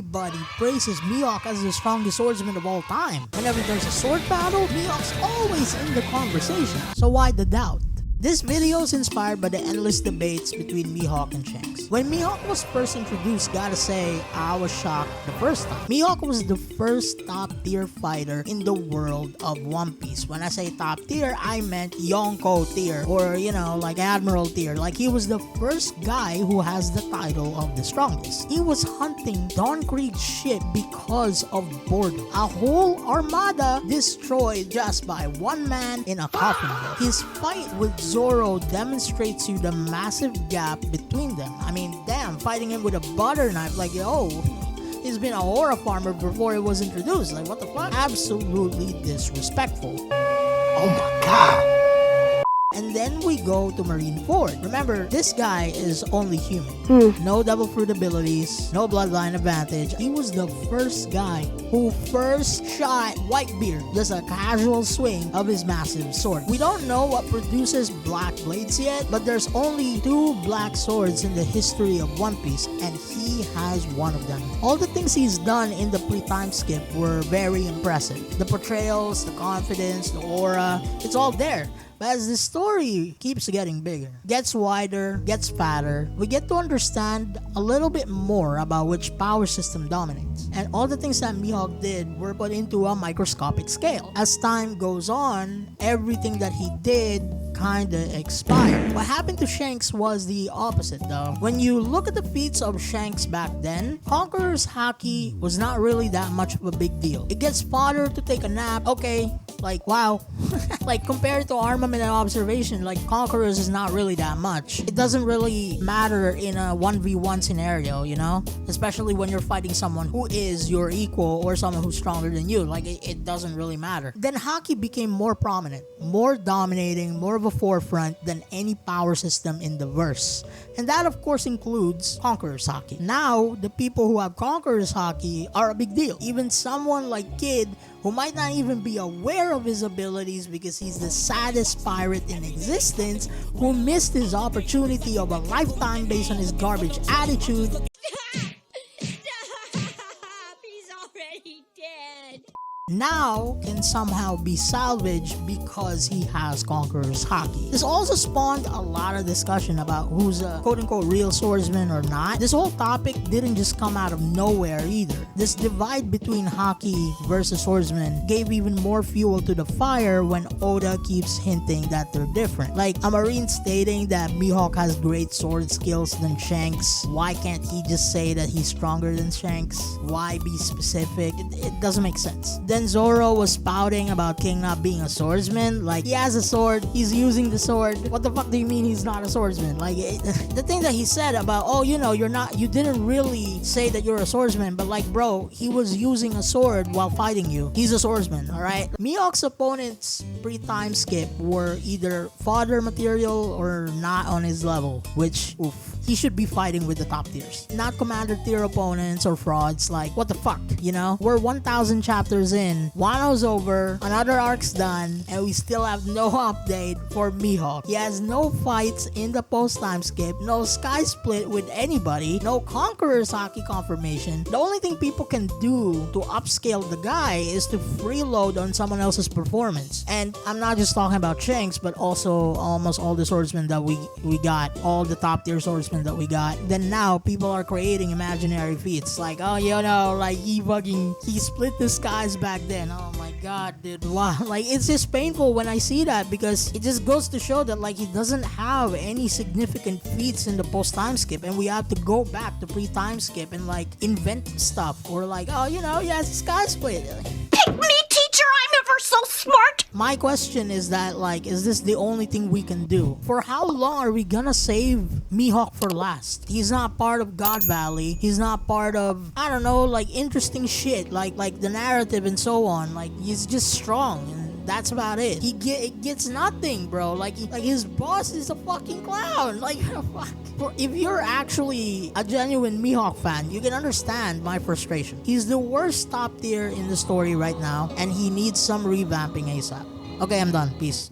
everybody praises Mihawk as the strongest swordsman of all time. Whenever there's a sword battle, Mihawk's always in the conversation. So why the doubt? This video is inspired by the endless debates between Mihawk and Shanks. When Mihawk was first introduced, gotta say, I was shocked the first time. Mihawk was the first top tier fighter in the world of One Piece. When I say top tier, I meant Yonko tier, or you know, like Admiral tier. Like he was the first guy who has the title of the strongest. He was hunting Don Krieg's ship because of boredom. A whole armada destroyed just by one man in a coffin. His fight with Zoro demonstrates you the massive gap between them. I mean, damn, fighting him with a butter knife, like, yo, he's been a horror farmer before he was introduced. Like, what the fuck? Absolutely disrespectful. Oh my god. And then we go to Marineford. Remember, this guy is only human. No double fruit abilities, no bloodline advantage. He was the first guy who first shot Whitebeard. Just a casual swing of his massive sword. We don't know what produces black blades yet, but there's only 2 black swords in the history of One Piece, and he has one of them. All the things he's done in the pre-time skip were very impressive. The portrayals, the confidence, the aura, it's all there. But as the story keeps getting bigger, gets wider, gets fatter, we get to understand a little bit more about which power system dominates. And all the things that Mihawk did were put into a microscopic scale. As time goes on, everything that he did kinda expired. What happened to Shanks was the opposite though. When you look at the feats of Shanks back then, Conqueror's Haki was not really that much of a big deal. It gets fodder to take a nap, okay, like wow. Like compared to armament and observation, like Conqueror's is not really that much. It doesn't really matter in a 1v1 scenario, you know? Especially when you're fighting someone who is your equal or someone who's stronger than you. Like it doesn't really matter. Then Haki became more prominent, more dominating, more of a forefront than any power system in the verse. And that of course includes Conqueror's Haki. Now, the people who have Conqueror's Haki are a big deal. Even someone like Kid, who might not even be aware of his abilities because he's the saddest pirate in existence, who missed his opportunity of a lifetime based on his garbage attitude. He's already dead. Now can somehow be salvaged because he has Conqueror's Haki. This also spawned a lot of discussion about who's a quote-unquote real swordsman or not. This whole topic didn't just come out of nowhere either. This divide between Haki versus swordsman gave even more fuel to the fire when Oda keeps hinting that they're different. Like a marine stating that Mihawk has great sword skills than Shanks. Why can't he just say that he's stronger than Shanks? Why be specific? It doesn't make sense. Then Zoro was spouting about King not being a swordsman. Like, he has a sword, he's using the sword. What the fuck do you mean he's not a swordsman? Like, the thing that he said about, oh, you know, you didn't really say that you're a swordsman, but like, bro, he was using a sword while fighting you. He's a swordsman, alright? Mihawk's opponents pre-time skip were either fodder material or not on his level, which, oof. He should be fighting with the top tiers, not commander tier opponents or frauds. Like, what the fuck, you know? We're 1,000 chapters in, Wano's over, another arc's done, and we still have no update for Mihawk. He has no fights in the post-time skip, no sky split with anybody, no Conqueror's Haki confirmation. The only thing people can do to upscale the guy is to freeload on someone else's performance. And I'm not just talking about Shanks, but also almost all the swordsmen that we got, all the top tier swordsmen that we got. Then now people are creating imaginary feats like, oh, you know, like he split the skies back then. Oh my god, dude, wow. Like, it's just painful when I see that because it just goes to show that like he doesn't have any significant feats in the post time skip, and we have to go back to pre-time skip and like invent stuff, or like, oh, you know, he has a sky split. Pick me, teacher, I'm ever so smart. My question is that, like, is this the only thing we can do? For how long are we gonna save Mihawk for last? He's not part of God Valley. He's not part of, I don't know, like interesting shit, like the narrative and so on. Like, he's just strong, and that's about it. It gets nothing, bro. Like his boss is a fucking clown. Like, fuck. If you're actually a genuine Mihawk fan, you can understand my frustration. He's the worst top tier in the story right now, and he needs some revamping ASAP. Okay, I'm done. Peace.